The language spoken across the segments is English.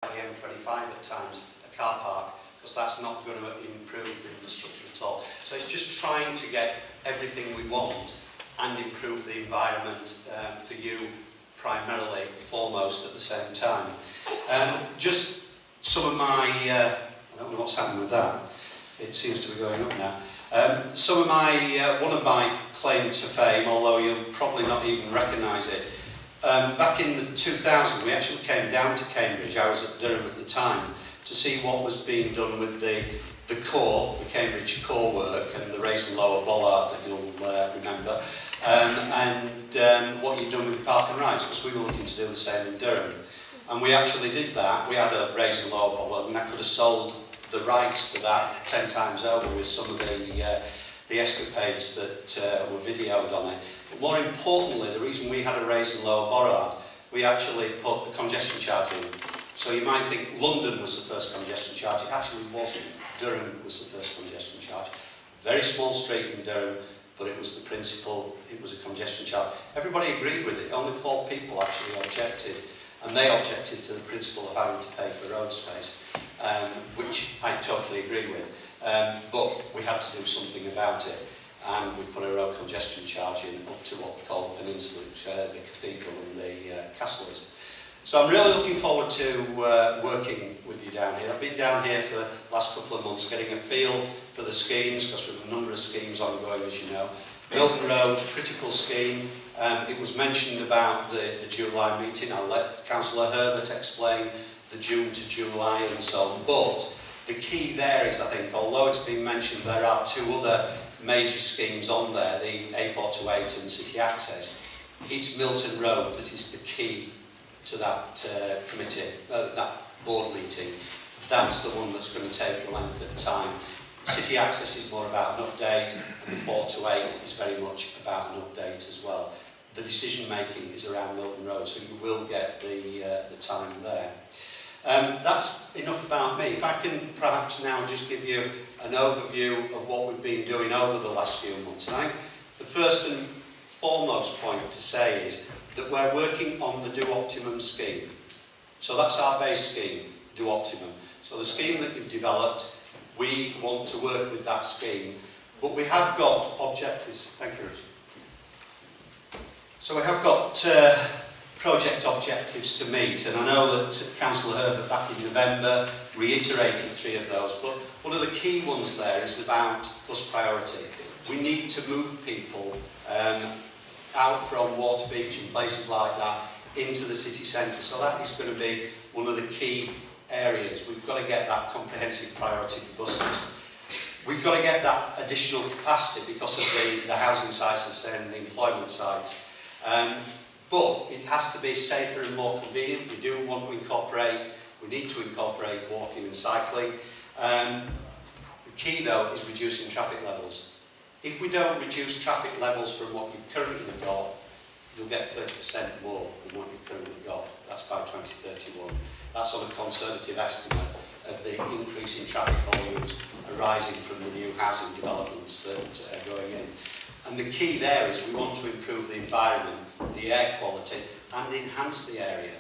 the M25 at times, a car park, because that's not going to improve the infrastructure at all. So it's just trying to get everything we want and improve the environment for you primarily, foremost at the same time. Just some of my, I don't know what's happening with that, it seems to be going up now. Some of my, one of my claims to fame, although you'll probably not even recognise it, back in the 2000 we actually came down to Cambridge, I was at Durham at the time, to see what was being done with the core, the Cambridge core work and the raise and lower bollard that you'll remember, and what you've done with the park and rides, because we were looking to do the same in Durham. And we actually did that. We had a raise and lower bollard, and I could have sold the rights to that 10 times over with some of the escapades that were videoed on it. But more importantly, the reason we had a raise and lower bollard, we actually put a congestion charge in. So you might think London was the first congestion charge. It actually wasn't. Durham was the first congestion charge. Very small street in Durham, but it was the principle, it was a congestion charge. Everybody agreed with it. Only 4 people actually objected. And they objected to the principle of having to pay for road space, which I totally agree with. But we had to do something about it. And we put a road congestion charge in up to what we call the peninsula, which the cathedral and the castle is. So I'm really looking forward to working with you down here. I've been down here for the last couple of months getting a feel for the schemes, because we have a number of schemes ongoing, as you know. Milton Road, critical scheme. It was mentioned about the July meeting. I'll let Councillor Herbert explain the June to July and so on. But the key there is, I think, although it's been mentioned, there are 2 other major schemes on there, the A428 and City Access. It's Milton Road that is the key to that committee, that board meeting. That's the one that's going to take the length of time. City Access is more about an update, and the 428 is very much about an update as well. The decision making is around Milton Road, so you will get the time there. That's enough about me. If I can perhaps now just give you an overview of what we've been doing over the last few months. And I think the first and foremost point to say is that we're working on the Do Optimum scheme. So that's our base scheme, Do Optimum. So the scheme that you've developed, we want to work with that scheme, but we have got objectives. Thank you, Richard. So we have got project objectives to meet, and I know that Councillor Herbert back in November reiterated 3 of those, but one of the key ones there is about bus priority. We need to move people out from Waterbeach and places like that into the city centre, so that is going to be one of the key areas. We've got to get that comprehensive priority for buses. We've got to get that additional capacity because of the housing sites and the employment sites. But it has to be safer and more convenient. We do want to incorporate, we need to incorporate walking and cycling. The key though is reducing traffic levels. If we don't reduce traffic levels from what you've currently got, you'll get 30% more than what you've currently got. That's by 2031. That's on a conservative estimate of the increase in traffic volumes arising from the new housing developments that are going in. And the key there is we want to improve the environment, the air quality, and enhance the area.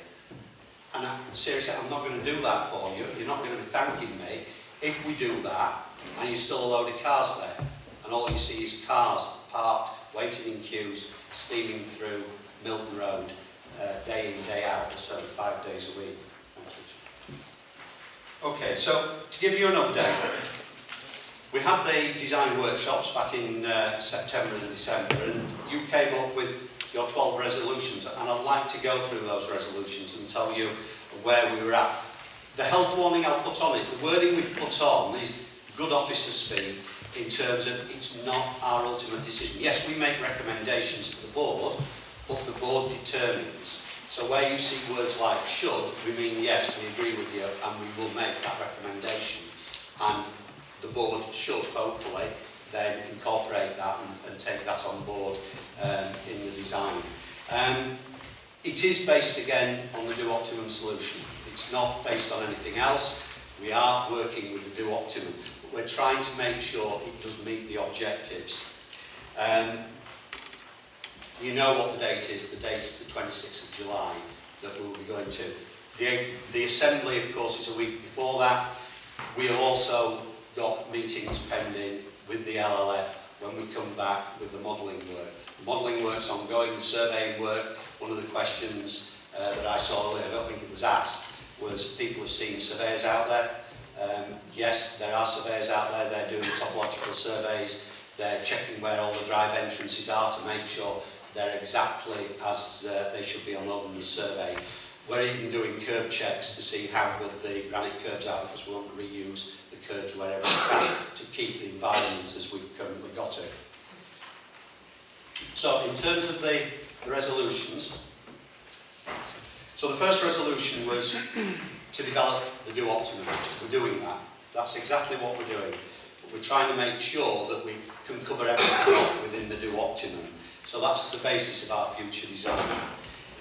And seriously, I'm not going to do that for you. You're not going to be thanking me if we do that and you're still a load of cars there. And all you see is cars parked, waiting in queues, steaming through Milton Road, day in, day out, so 5 days a week. Okay, so to give you an update, we had the design workshops back in September and December, and you came up with your 12 resolutions, and I'd like to go through those resolutions and tell you where we were at. The health warning I'll put on it, the wording we've put on is good officer speak in terms of it's not our ultimate decision. Yes, we make recommendations to the board, but the board determines. So where you see words like should, we mean yes, we agree with you and we will make that recommendation. And the board should hopefully then incorporate that and take that on board in the design. It is based again on the Do Optimum solution. It's not based on anything else. We are working with the Do Optimum, but we're trying to make sure it does meet the objectives. You know what the date is. The date's the 26th of July that we'll be going to. The assembly, of course, is a week before that. We have also got meetings pending with the LLF when we come back with the modelling work. The modelling work's ongoing, the surveying work. One of the questions that I saw earlier, I don't think it was asked, was people have seen surveyors out there. Yes, there are surveyors out there, they're doing topological surveys, they're checking where all the drive entrances are to make sure they're exactly as they should be on London's survey. We're even doing curb checks to see how good the granite curbs are, because we want to reuse the curbs wherever we can to keep the environment as we've currently got it. So in terms of the resolutions, so the first resolution was to develop the do optimum. We're doing that. That's exactly what we're doing. But we're trying to make sure that we can cover everything off within the do optimum. So that's the basis of our future design.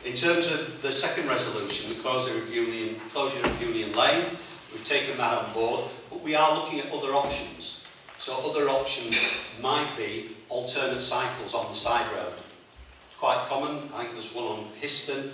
In terms of the second resolution, the closure of Union Lane, we've taken that on board, but we are looking at other options. So other options might be alternate cycles on the side road. Quite common, I think there's one on Histon,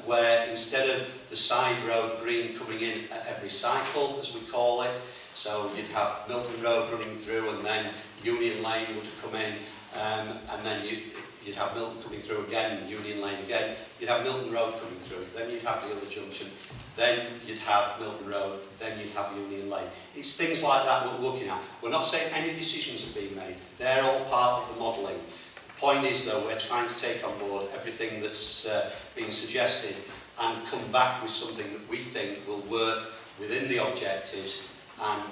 where instead of the side road green coming in at every cycle, as we call it, so you'd have Milton Road running through and then Union Lane would come in, and then you'd have Milton coming through again, and Union Lane again, you'd have Milton Road coming through, then you'd have the other junction, then you'd have Milton Road, then you'd have Union Lane. It's things like that we're looking at. We're not saying any decisions have been made, they're all part of the modelling. The point is though, we're trying to take on board everything that's been suggested and come back with something that we think will work within the objectives and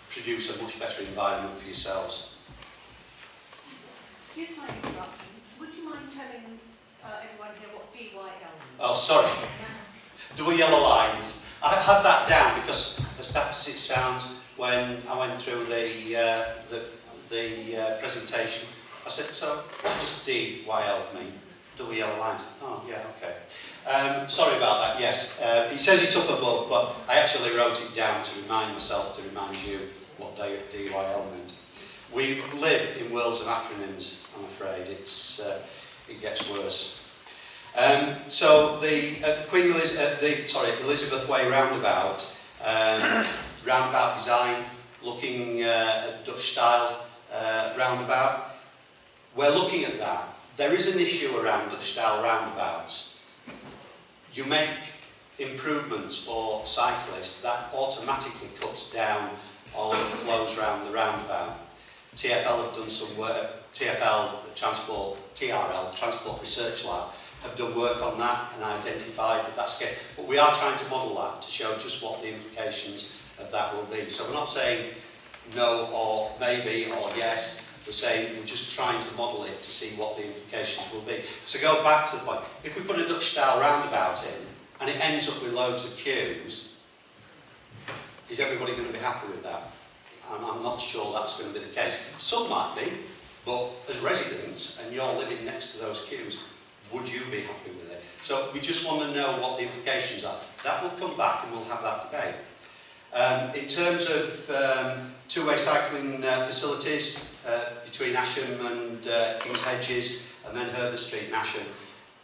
produce a much better environment for yourselves. Excuse my interruption. Would you mind telling everyone here what DYL means? Oh, sorry. Double yellow lines. I had that down because, as daft as it sounds, when I went through the presentation, I said, so what does DYL mean? Double yellow lines. Oh, yeah, okay. Sorry about that, yes. It says it up above, but I actually wrote it down to remind myself, to remind you what DYL meant. We live in worlds of acronyms, I'm afraid. It gets worse. So the Elizabeth Way roundabout, roundabout design, looking at Dutch style roundabout. We're looking at that. There is an issue around Dutch style roundabouts. You make improvements for cyclists, that automatically cuts down on flows around the roundabout. TfL have done some work, TRL, Transport Research Lab, have done work on that and identified that that's good. But we are trying to model that to show just what the implications of that will be. So we're not saying no or maybe or yes, we're saying we're just trying to model it to see what the implications will be. So go back to the point, if we put a Dutch style roundabout in and it ends up with loads of queues, is everybody going to be happy with that? I'm not sure that's going to be the case. Some might be, but as residents, and you're living next to those queues, would you be happy with it? So we just want to know what the implications are. That will come back and we'll have that debate. In terms of two-way cycling facilities between Asham and King's Hedges and then Herbert Street and Asham,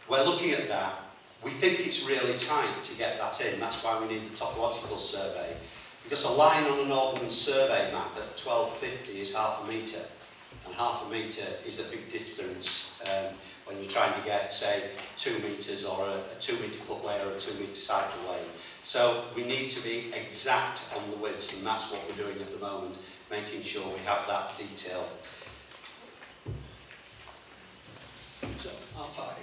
we're looking at that. We think it's really tight to get that in. That's why we need the topological survey. Because a line on an ordnance survey map at 1250 is half a metre, and half a metre is a big difference when you're trying to get, say, 2 metres or a 2 metre footway or a 2 metre cycleway. So we need to be exact on the widths, and that's what we're doing at the moment, making sure we have that detail. So, R5.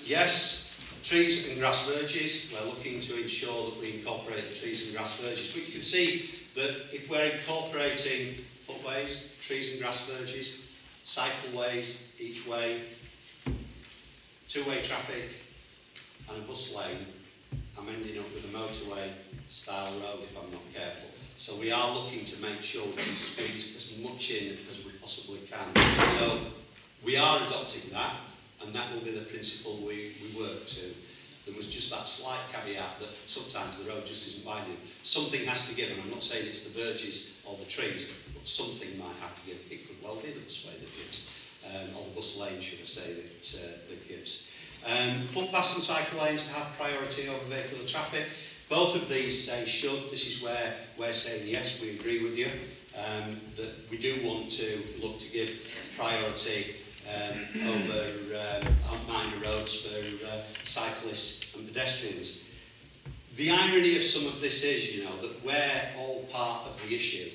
Yes. Trees and grass verges, we're looking to ensure that we incorporate the trees and grass verges. But you can see that if we're incorporating footways, trees and grass verges, cycleways each way, two-way traffic and a bus lane, I'm ending up with a motorway style road if I'm not careful. So we are looking to make sure we can squeeze as much in as we possibly can. So we are adopting that. And that will be the principle we work to. There was just that slight caveat that sometimes the road just isn't wide enough. Something has to give, and I'm not saying it's the verges or the trees, but something might have to give. It could well be the busway that gives, or the bus lane, should I say, that gives. Footpaths and cycle lanes to have priority over vehicular traffic. Both of these say should. This is where we're saying yes, we agree with you. That we do want to look to give priority over minor roads for cyclists and pedestrians. The irony of some of this is, that we're all part of the issue.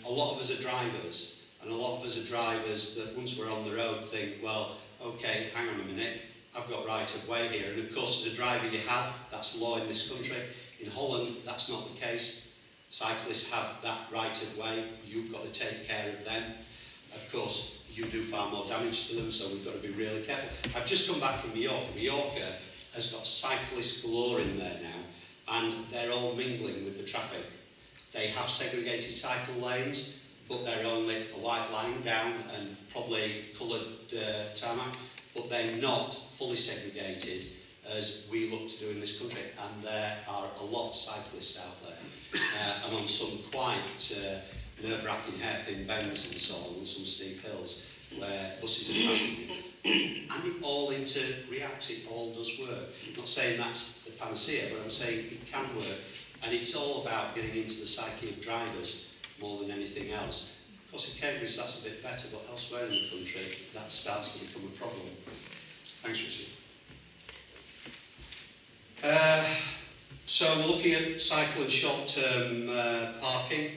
A lot of us are drivers, and a lot of us are drivers that once we're on the road think, well, okay, hang on a minute, I've got right of way here. And of course, as a driver you have, that's law in this country. In Holland, that's not the case. Cyclists have that right of way. You've got to take care of them. Of course, you do far more damage to them, so we've got to be really careful. I've just come back from Mallorca. Mallorca has got cyclist galore in there now, and they're all mingling with the traffic. They have segregated cycle lanes, but they're only a white line down and probably coloured tarmac, but they're not fully segregated as we look to do in this country. And there are a lot of cyclists out there, and on some quite nerve-wracking hairpin bends and so on some steep hills where buses are passing. And it all reacts, it all does work. I'm not saying that's the panacea, but I'm saying it can work. And it's all about getting into the psyche of drivers more than anything else. Of course, in Cambridge that's a bit better, but elsewhere in the country that starts to become a problem. Thanks, Richard. So we're looking at cycle and short-term parking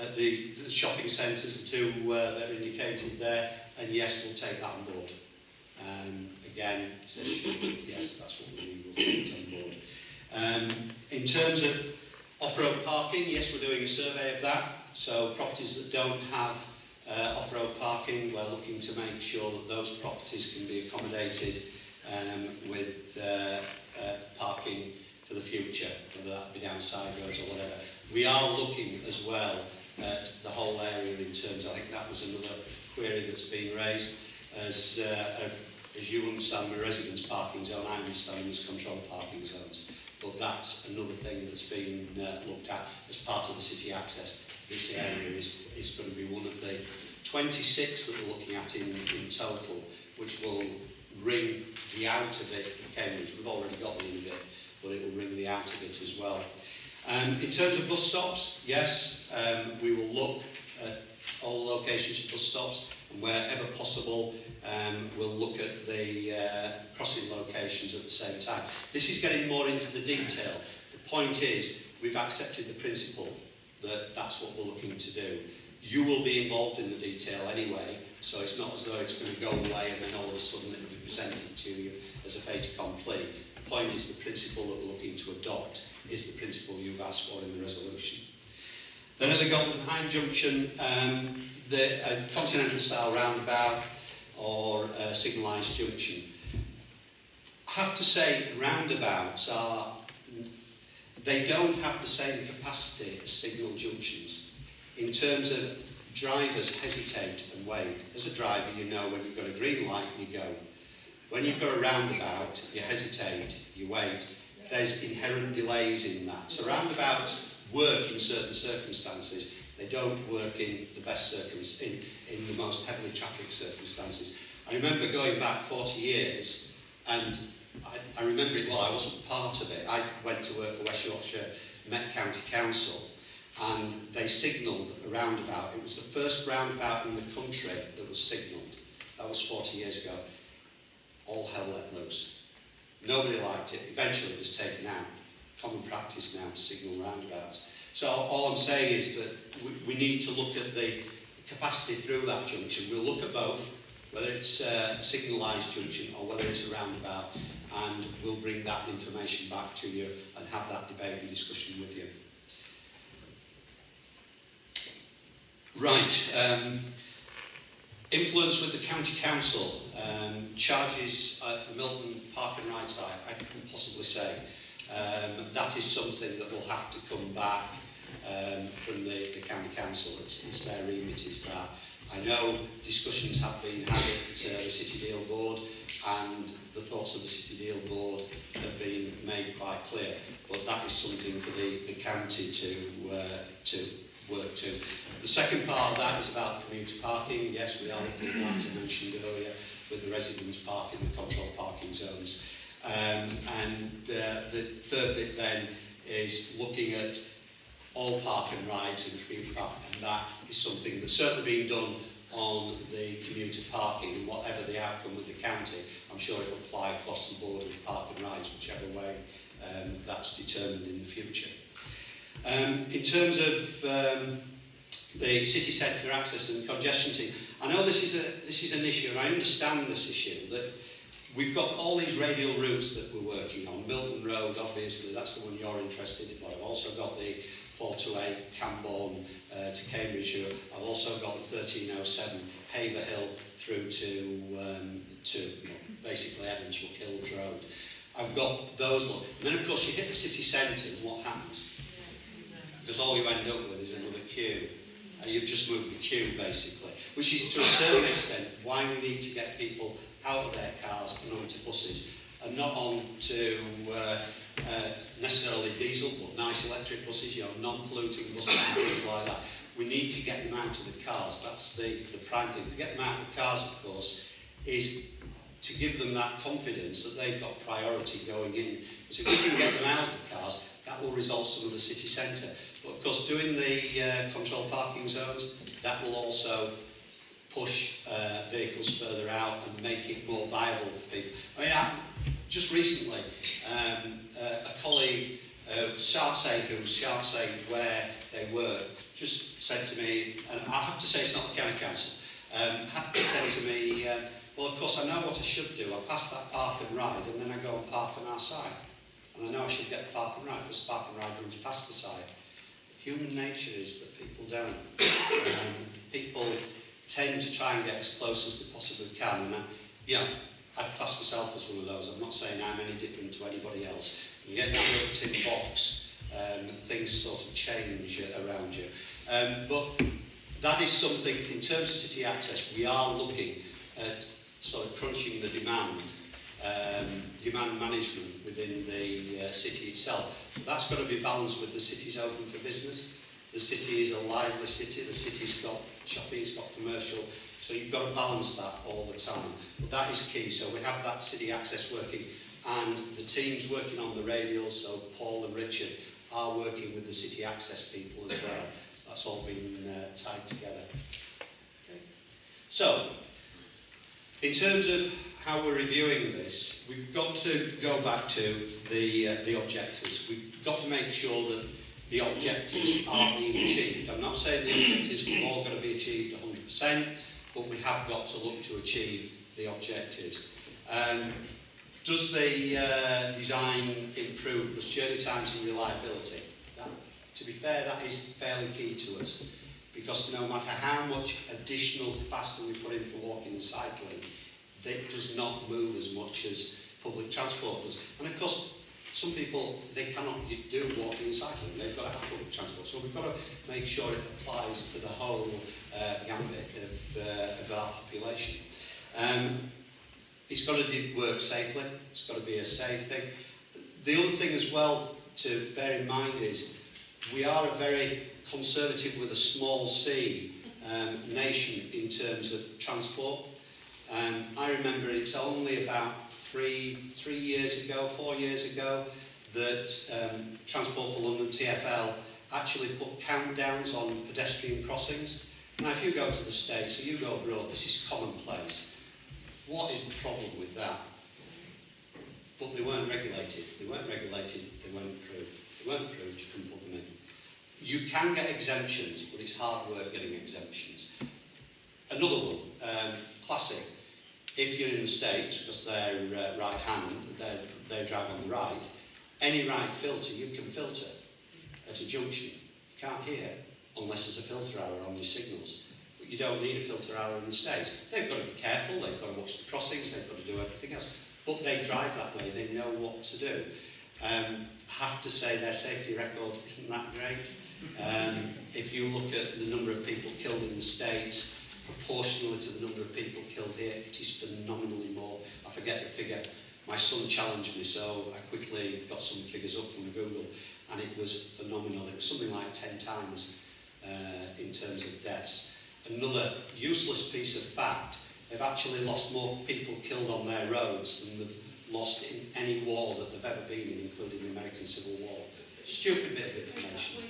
at the shopping centres, the two that are indicated there, and yes, we'll take that on board. Again, it says should, yes, that's what we need, we'll take it on board. In terms of off-road parking, yes, we're doing a survey of that. So properties that don't have off-road parking, we're looking to make sure that those properties can be accommodated with parking for the future, whether that be down side roads or whatever. We are looking as well at the whole area in terms, I think that was another query that's been raised, as you understand the residence parking zone, I understand them as controlled parking zones. But that's another thing that's been looked at as part of the city access. This area is going to be one of the 26 that we're looking at in total, which will ring the out of it of Cambridge. We've already got the in of it, but it will ring the out of it as well. In terms of bus stops, yes, we will look at all locations of bus stops, and wherever possible, we'll look at the crossing locations at the same time. This is getting more into the detail. The point is, we've accepted the principle that that's what we're looking to do. You will be involved in the detail anyway, so it's not as though it's going to go away and then all of a sudden it will be presented to you as a fait accompli. The point is the principle that we're looking to adopt is the principle you've asked for in the resolution. Then at the Golden Hind Junction, the continental style roundabout or signalised junction. I have to say roundabouts they don't have the same capacity as signal junctions. In terms of drivers hesitate and wait. As a driver, you know when you've got a green light, you go. When you've got a roundabout, you hesitate, you wait. There's inherent delays in that. So roundabouts work in certain circumstances. They don't work in the best circumstances, in the most heavily trafficked circumstances. I remember going back 40 years, and I remember it well. I wasn't part of it. I went to work for West Yorkshire Met County Council, and they signalled a roundabout. It was the first roundabout in the country that was signalled. That was 40 years ago. All hell let loose. Nobody liked it. Eventually it was taken out. Common practice now to signal roundabouts. So all I'm saying is that we need to look at the capacity through that junction. We'll look at both, whether it's a signalised junction or whether it's a roundabout, and we'll bring that information back to you and have that debate and discussion with you. Right, influence with the County Council, charges at the Milton Park and Ride site, I can possibly say. That is something that will have to come back from the County Council. It's their remit, is that. I know discussions have been had at the City Deal Board, and the thoughts of the City Deal Board have been made quite clear, but that is something for the county to work to. The second part of that is about commuter parking. Yes, we are looking at that, as I mentioned earlier. with the residents parking, the controlled parking zones. The third bit then is looking at all park and rides in the commuter park, and that is something that's certainly being done on the commuter parking, and whatever the outcome with the county, I'm sure it will apply across the board with park and rides, whichever way that's determined in the future. In terms of the city centre access and congestion team, I know this is an issue, and I understand this issue, that we've got all these radial routes that we're working on. Milton Road, obviously, that's the one you're interested in, but I've also got the 428 Camborne to Cambridge. I've also got the 1307 Haver Hill through to basically Evanswood Hills Road. I've got those ones. And then, of course, you hit the city centre, and what happens? Because all you end up with is another queue. You've just moved the queue, basically, which is to a certain extent why we need to get people out of their cars and onto buses, and not on to necessarily diesel, but nice electric buses, non-polluting buses and things like that. We need to get them out of the cars. That's the prime thing. To get them out of the cars, of course, is to give them that confidence that they've got priority going in. Because if we can get them out of the cars, that will resolve some of the city centre. But of course, doing the controlled parking zones, that will also push vehicles further out and make it more viable for people. I mean, just recently, a colleague, shan't say where they work, just said to me, and I have to say it's not the county council, had to say to me, well, of course, I know what I should do. I pass that park and ride, and then I go and park on our side. And I know I should get the park and ride, because the park and ride runs past the side. Human nature is that people don't. People tend to try and get as close as they possibly can. And I'd class myself as one of those. I'm not saying I'm any different to anybody else. You get that little tin box, things sort of change around you. But that is something, in terms of city access, we are looking at sort of crunching the demand management within the city itself. But that's got to be balanced with the city's open for business. The city is a lively city, the city's got shopping, it's got commercial, so you've got to balance that all the time. But that is key, so we have that city access working, and the teams working on the radials, so Paul and Richard are working with the city access people as well. That's all been tied together. Okay. So, in terms of how we're reviewing this, we've got to go back to the objectives. We've got to make sure that the objectives are being achieved. I'm not saying the objectives have all got to be achieved 100%, but we have got to look to achieve the objectives. Does the design improve bus journey times and reliability? To be fair, that is fairly key to us, because no matter how much additional capacity we put in for walking and cycling, it does not move as much as public transport does. And of course, some people, they cannot do walking and cycling, they've got to have public transport. So we've got to make sure it applies to the whole gambit of our population. It's got to work safely, it's got to be a safe thing. The other thing as well to bear in mind is we are a very conservative with a small c nation in terms of transport. I remember it's only about 4 years ago that Transport for London, TfL, actually put countdowns on pedestrian crossings. Now, if you go to the States or you go abroad, this is commonplace. What is the problem with that? But they weren't regulated. They weren't regulated, they weren't approved. They weren't approved, you couldn't put them in. You can get exemptions, but it's hard work getting exemptions. Another one, classic. If you're in the States, because they're right-hand, they drive on the right, any right filter, you can filter at a junction. You can't hear unless there's a filter hour on your signals. But you don't need a filter hour in the States. They've got to be careful, they've got to watch the crossings, they've got to do everything else. But they drive that way, they know what to do. I have to say their safety record isn't that great. If you look at the number of people killed in the States, proportionally to the number of people killed here, it is phenomenally more. I forget the figure. My son challenged me, so I quickly got some figures up from Google, and it was phenomenal. It was something like 10 times in terms of deaths. Another useless piece of fact, they've actually lost more people killed on their roads than they've lost in any war that they've ever been in, including the American Civil War. Stupid bit of information.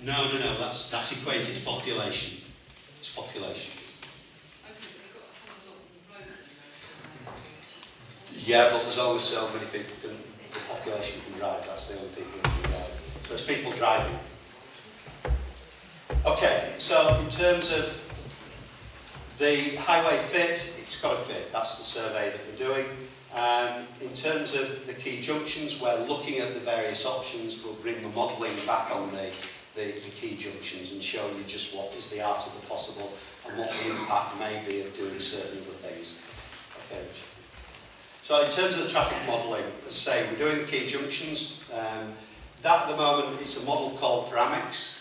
No, that's equated to population. It's population. Yeah, but there's only so many people the population can drive. That's the only people who can drive. So it's people driving. Okay, so in terms of the highway fit, it's got to fit. That's the survey that we're doing. In terms of the key junctions, we're looking at the various options. We'll bring the modelling back on the key junctions and show you just what is the art of the possible and what the impact may be of doing certain other things. Okay, Richard. So in terms of the traffic modelling, as I say, we're doing key junctions. That at the moment is a model called Paramex.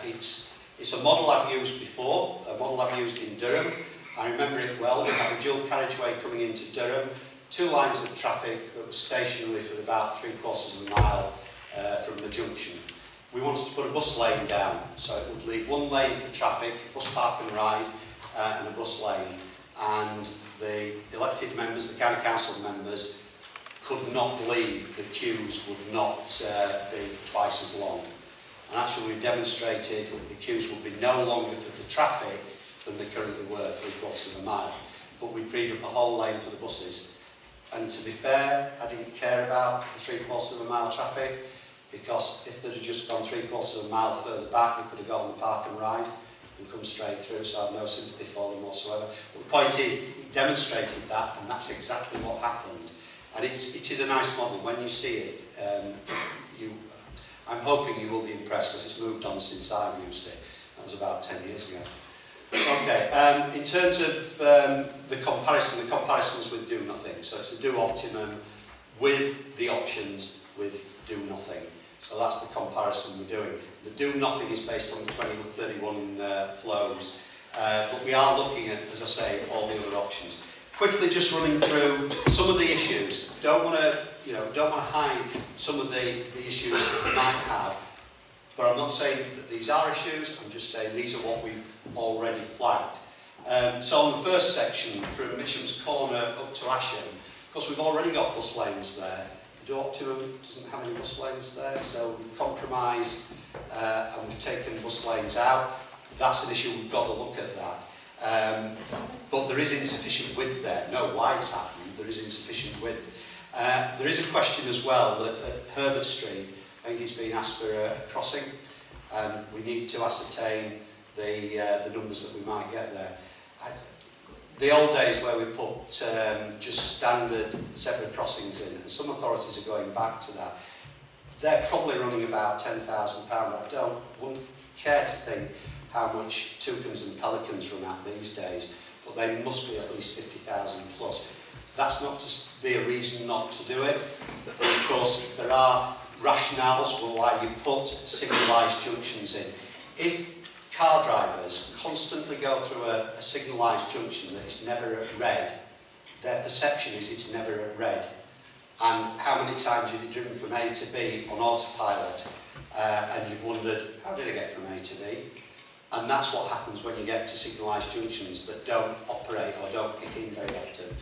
It's a model I've used before, a model I've used in Durham. I remember it well. We had a dual carriageway coming into Durham, 2 lines of traffic that was stationary for about 3/4 of a mile from the junction. We wanted to put a bus lane down, so it would leave 1 lane for traffic, bus park and ride, and a bus lane. And the elected members, the county council members, could not believe the queues would not be twice as long. And actually we've demonstrated the queues will be no longer for the traffic than they currently were, 3/4 of a mile. But we freed up a whole lane for the buses. And to be fair, I didn't care about the 3/4 of a mile traffic, because if they'd have just gone 3/4 of a mile further back, they could have gone on the park and ride and come straight through, so I have no sympathy for them whatsoever. But the point is, it demonstrated that, and that's exactly what happened. And it is a nice model. When you see it, I'm hoping you will be impressed, because it's moved on since I've used it. That was about 10 years ago. Okay, in terms of the comparison's with do nothing. So it's a do optimum with the options with do nothing. So that's the comparison we're doing. The do nothing is based on the 2031 flows, but we are looking at, as I say, all the other options. Quickly, just running through some of the issues. Don't want to hide some of the issues that we might have, but I'm not saying that these are issues. I'm just saying these are what we've already flagged. So on the first section, from Misham's Corner up to Asham, of course we've already got bus lanes there. The do optimum doesn't have any bus lanes there, so we've compromised and we've taken bus lanes out. That's an issue. We've got to look at that. But there is insufficient width there. No, why it's happened, there is insufficient width. There is a question as well that at Herbert Street, I think he's been asked for a crossing, and we need to ascertain the numbers that we might get there. The old days where we put just standard zebra crossings in, and some authorities are going back to that, they're probably running about £10,000. I wouldn't care to think how much toucans and pelicans run at these days, but they must be at least 50,000 plus. That's not to be a reason not to do it. But of course, there are rationales for why you put signalised junctions in. If car drivers constantly go through a signalised junction that is never at red, their perception is it's never at red. And how many times have you driven from A to B on autopilot and you've wondered, how did I get from A to B? And that's what happens when you get to signalised junctions that don't operate or don't kick in very often.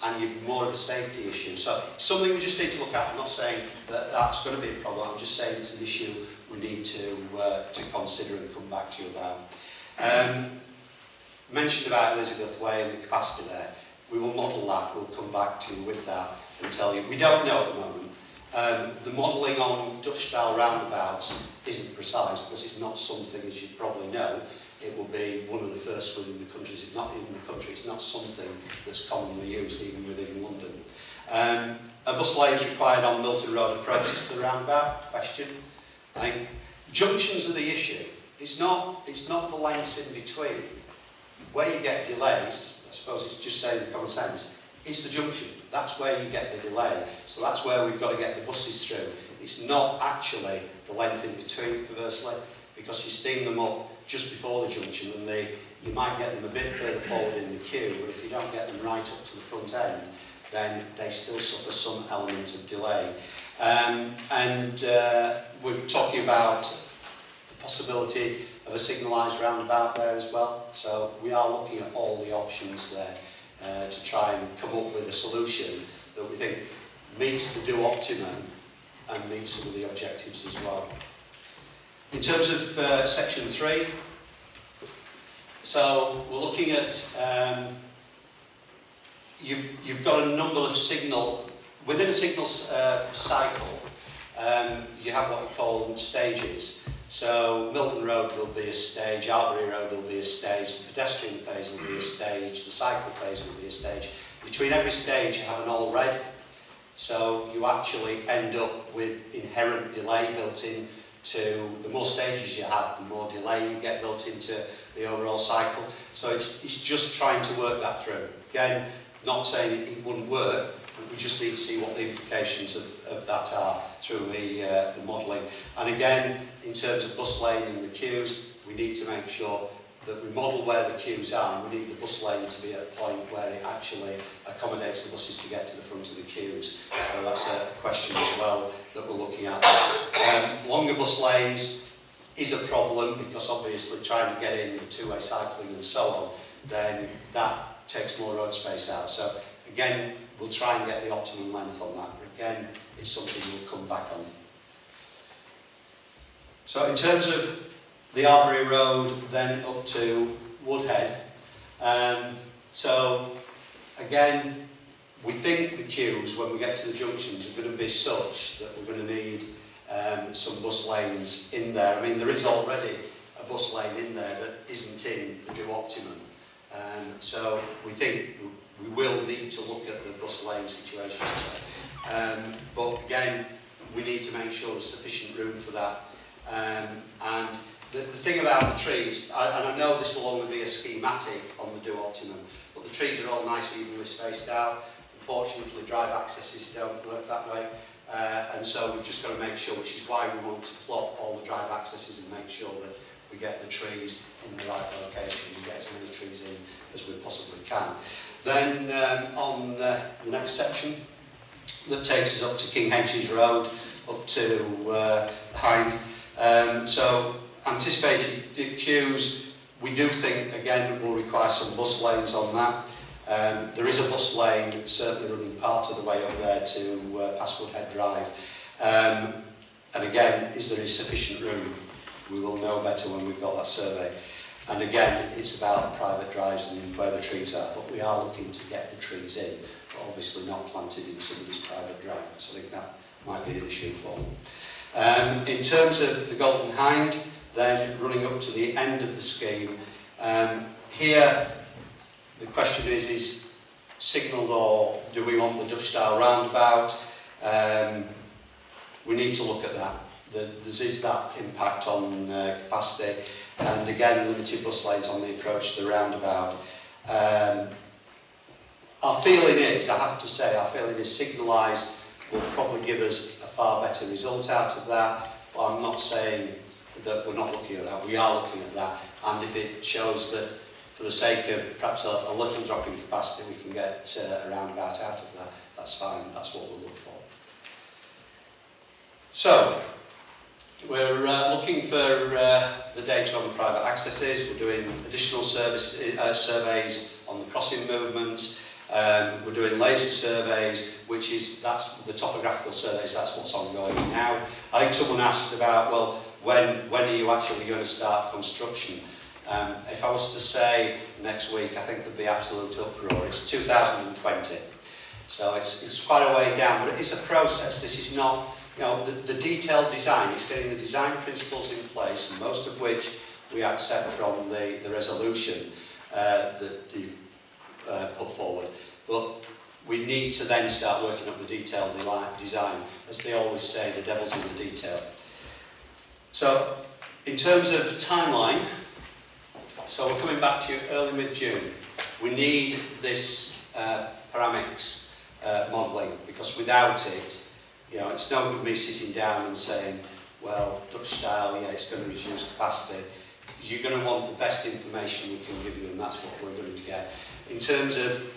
And you're more of a safety issue. So something we just need to look at. I'm not saying that that's going to be a problem. I'm just saying it's an issue we need to consider and come back to you about. Mentioned about Elizabeth Way and the capacity there. We will model that. We'll come back to you with that and tell you. We don't know at the moment. The modelling on Dutch-style roundabouts isn't precise because it's not something, as you probably know, it will be one of the first within the countries. It's not even the country, it's not something that's commonly used even within London. A bus lane is required on Milton Road approaches to the roundabout. Question. I think junctions are the issue. It's not the lengths in between. Where you get delays, I suppose it's just saying common sense, it's the junction. That's where you get the delay. So that's where we've got to get the buses through. It's not actually the length in between, perversely, because you steam them up just before the junction and you might get them a bit further forward in the queue, but if you don't get them right up to the front end, then they still suffer some element of delay. We're talking about the possibility of a signalised roundabout there as well. So we are looking at all the options there to try and come up with a solution that we think meets the do optimum and meets some of the objectives as well. In terms of section 3, so we're looking at, you've got a number of within a signal cycle, you have what we call stages. So Milton Road will be a stage, Albury Road will be a stage, the pedestrian phase will be a stage, the cycle phase will be a stage. Between every stage you have an all red, so you actually end up with inherent delay built in to the more stages you have, the more delay you get built into the overall cycle. So it's just trying to work that through. Again, not saying it wouldn't work, but we just need to see what the implications of that are through the modelling. And again, in terms of bus lane and the queues, we need to make sure that we model where the queues are, and we need the bus lane to be at a point where it actually accommodates the buses to get to the front of the queues. So that's a question as well that we're looking at. Longer bus lanes is a problem because obviously trying to get in the two-way cycling and so on, then that takes more road space out. So again, we'll try and get the optimum length on that, but again, it's something we'll come back on. So in terms of the Arbury Road, then up to Woodhead. So again, we think the queues when we get to the junctions are going to be such that we're going to need some bus lanes in there. I mean, there is already a bus lane in there that isn't in the do optimum. So we think we will need to look at the bus lane situation. But again, we need to make sure there's sufficient room for that. And the thing about the trees, and I know this will only be a schematic on the do optimum, but the trees are all nice evenly spaced out. Unfortunately, drive accesses don't work that way, and so we've just got to make sure, which is why we want to plot all the drive accesses and make sure that we get the trees in the right location, we get as many trees in as we possibly can. Then on the next section, that takes us up to King Hedges Road, up to Hind. So anticipated queues, we do think again will require some bus lanes on that. There is a bus lane certainly running part of the way up there to past Woodhead Drive. And again, is there sufficient room? We will know better when we've got that survey. And again, it's about the private drives and where the trees are, but we are looking to get the trees in, but obviously not planted in some of these private drives, because I think that might be an issue for them. In terms of the Golden Hind, then running up to the end of the scheme, here the question is signalled, or do we want the Dutch style roundabout? We need to look at that. There is that impact on capacity, and again limited bus lanes on the approach to the roundabout. Our feeling is, I have to say, our feeling is signalised will probably give us a far better result out of that, but I'm not saying that we're not looking at that. We are looking at that, and if it shows that for the sake of perhaps a little drop in capacity we can get a roundabout out of that, that's fine, that's what we'll look for. So we're looking for the data on the private accesses. We're doing additional surveys on the crossing movements. We're doing laser surveys, that's the topographical surveys, that's what's ongoing now. I think someone asked about, well, when are you actually going to start construction? If I was to say next week, I think there'd be absolute uproar. It's 2020. So it's quite a way down, but it's a process. This is not, you know, the detailed design, it's getting the design principles in place, and most of which we accept from the resolution that you put forward. But we need to then start working up the detailed design. As they always say, the devil's in the detail. So, in terms of timeline, so we're coming back to you early mid-June. We need this paramix modelling, because without it, you know, it's no good me sitting down and saying, well, Dutch style, yeah, it's going to reduce capacity. You're going to want the best information we can give you, and that's what we're going to get. In terms of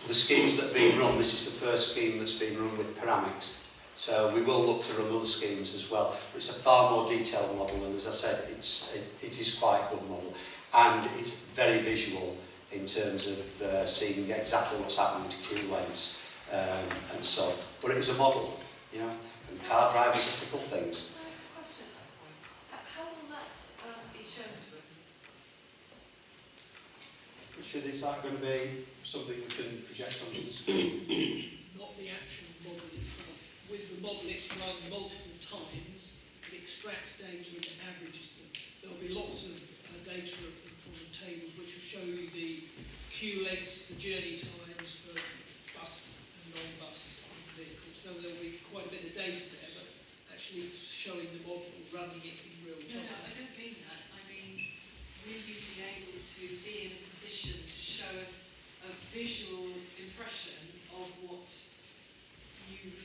the schemes that have been run, this is the first scheme that's been run with paramix. So we will look to run other schemes as well. It's a far more detailed model, and as I said, it is quite a good model, and it's very visual in terms of seeing exactly what's happening to queue lengths and so. But it is a model, you know, and car drivers are fickle things. Can I ask a question at that point? How will that be shown to us? Richard, is that going to be something we can project onto the screen? Not the actual model itself. With the model, it's run multiple times, it extracts data and averages them. There'll be lots of data from the tables which will show you the queue lengths, the journey times for bus and non-bus vehicles. So there'll be quite a bit of data there, but actually showing the model, running it in real time. No, I don't mean that. I mean, will you be able to be in a position to show us a visual impression of what you've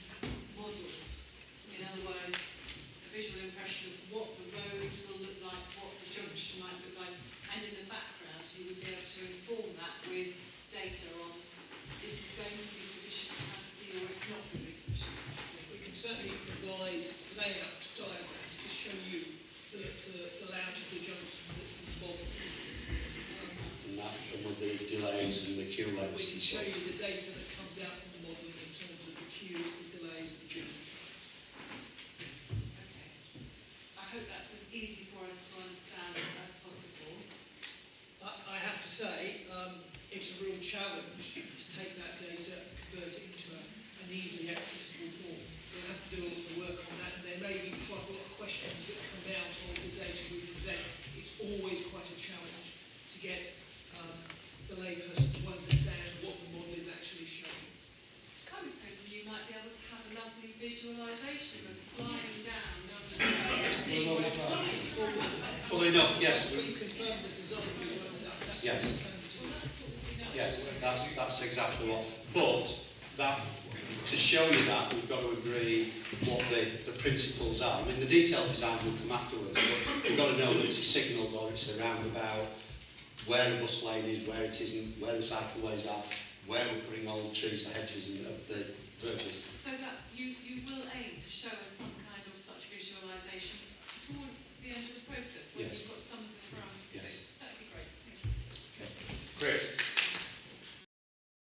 modelled? In other words, a visual impression of what the road will look like, what the junction might look like, and in the background you would be able to inform that with data on this is going to be sufficient capacity or it's not going to be sufficient capacity. We can certainly provide layout diagrams to show you the layout of the junction that's been modeled. And with the delays and the queue We lengths can and so. show you the data that comes out from the modelling in terms of the queues, the delays, the journey. Okay. I hope that's as easy for us to understand as possible. I have to say, it's a real challenge to take that data and convert it into an easily accessible form. We'll have to do a lot of work on that, and there may be quite a lot of questions that come out of the data we present. It's always quite a challenge to get the layperson to understand what the model is actually showing. I was hoping you might be able to have a lovely visualisation of us flying down. Full enough, yes. So you confirm the design we worked out. That's Yes. what we plan to do. Yes, that's exactly what. But that, to show you that, we've got to agree what the principles are. I mean, the detailed design will come afterwards, but we've got to know that it's a signal or it's a roundabout, where the bus lane is, where it isn't, where the cycleways are, where we're putting all the trees, the hedges, and the verges. So that you will aim to show us some kind of such visualisation towards the end of the process, when Yes. you've got some